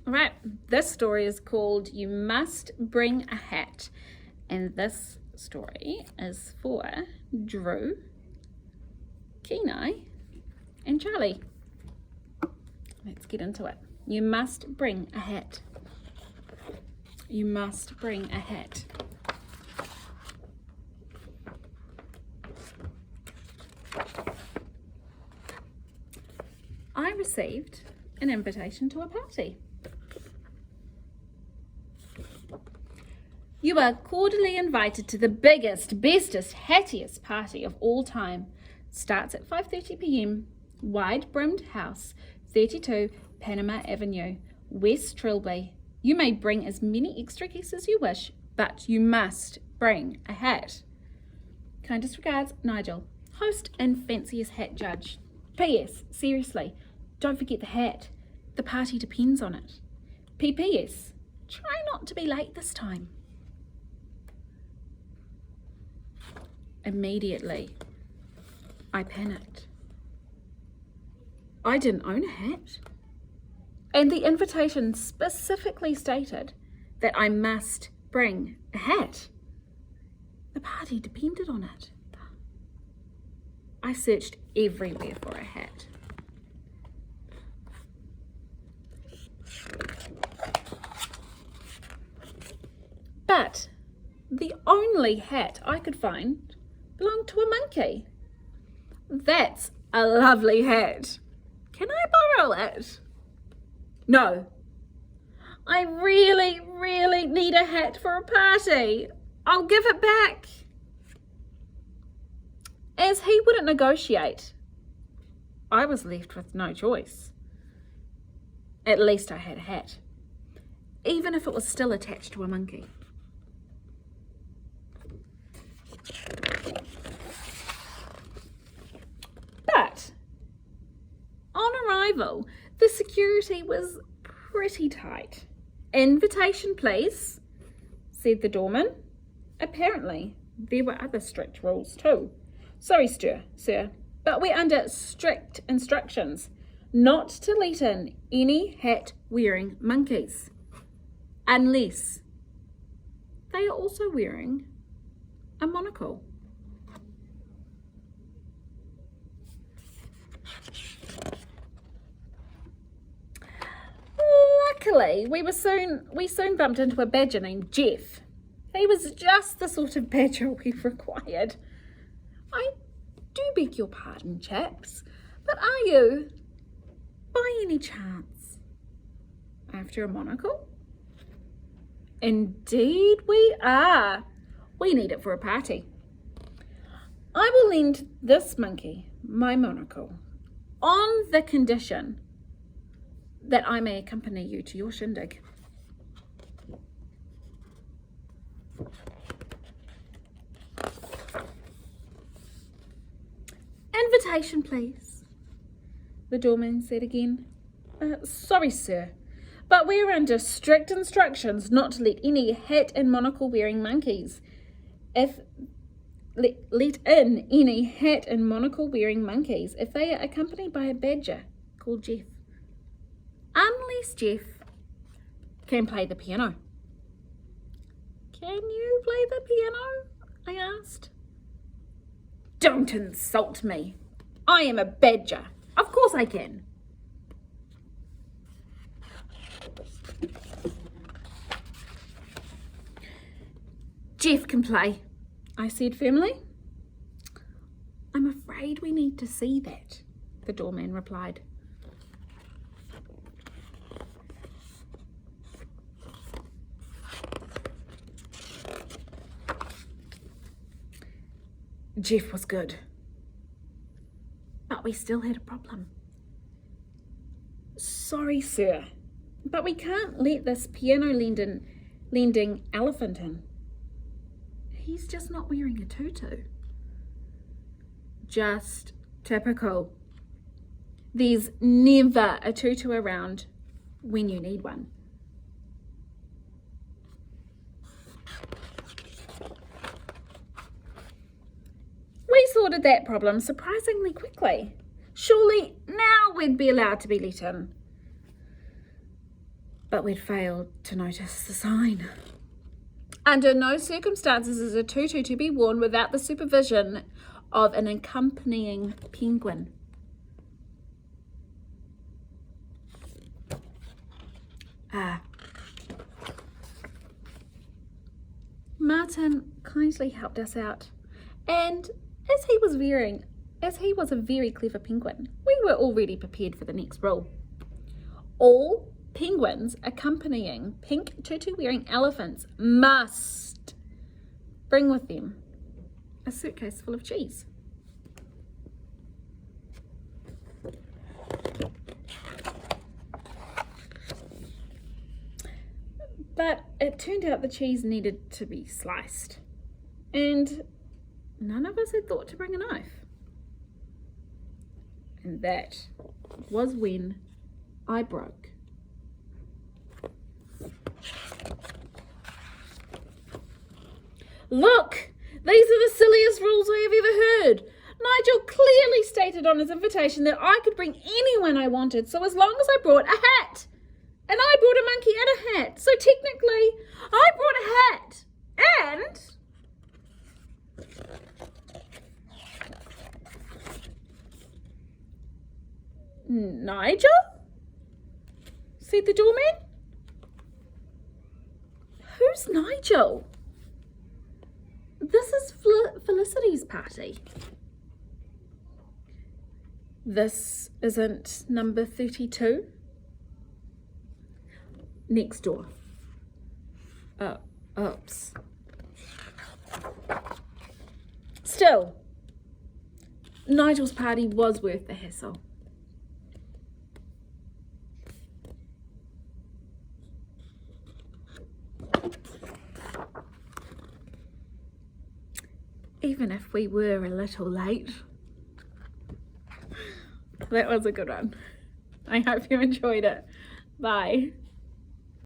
All right, this story is called You Must Bring a Hat. And this story is for Drew, Keenai, and Charlie. Let's get into it. You must bring a hat. You must bring a hat. I received an invitation to a party. You are cordially invited to the biggest, bestest, hattiest party of all time. Starts at 5:30 p.m. Wide-brimmed house, 32 Panama Avenue, West Trilby. You may bring as many extra guests as you wish, but you must bring a hat. Kindest regards, Nigel, host and fanciest hat judge. P.S. Seriously, don't forget the hat. The party depends on it. P.P.S. Try not to be late this time. Immediately, I panicked. I didn't own a hat. And the invitation specifically stated that I must bring a hat. The party depended on it. I searched everywhere for a hat. But the only hat I could find belonged to a monkey. That's a lovely hat. Can I borrow it? No. I really, really need a hat for a party. I'll give it back. As he wouldn't negotiate, I was left with no choice. At least I had a hat, even if it was still attached to a monkey. But on arrival, the security was pretty tight. Invitation, please, said the doorman. Apparently, there were other strict rules too. Sorry, sir, but we're under strict instructions not to let in any hat-wearing monkeys, unless they are also wearing a monocle. Luckily, we soon bumped into a badger named Jeff. He was just the sort of badger we required. I do beg your pardon, chaps, but are you, by any chance, after a monocle? Indeed we are. We need it for a party. I will lend this monkey my monocle on the condition that I may accompany you to your shindig. Invitation, please, the doorman said again. Sorry, sir, but we're under strict instructions not to let any hat and monocle wearing monkeys. Let in any hat and monocle wearing monkeys if they are accompanied by a badger called Jeff. Unless Jeff can play the piano. Can you play the piano? I asked. Don't insult me. I am a badger. Of course I can. Jeff can play, I said firmly. I'm afraid we need to see that, the doorman replied. Jeff was good, but we still had a problem. Sorry, sir, but we can't let this piano lending elephant in. He's just not wearing a tutu. Just typical. There's never a tutu around when you need one. We sorted that problem surprisingly quickly. Surely now we'd be allowed to be let in. But we'd failed to notice the sign. Under no circumstances is a tutu to be worn without the supervision of an accompanying penguin. Martin kindly helped us out, and as he was a very clever penguin, we were already prepared for the next rule. All penguins accompanying pink tutu-wearing elephants must bring with them a suitcase full of cheese. But it turned out the cheese needed to be sliced, and none of us had thought to bring a knife. And that was when I broke. Look, these are the silliest rules I have ever heard. Nigel clearly stated on his invitation that I could bring anyone I wanted, so as long as I brought a hat. And I brought a monkey and a hat, so technically I brought a hat. And Nigel? Said the doorman. Who's Nigel? This is Felicity's party. This isn't number 32. Next door. Oops. Still, Nigel's party was worth the hassle. Even if we were a little late. That was a good one. I hope you enjoyed it. Bye.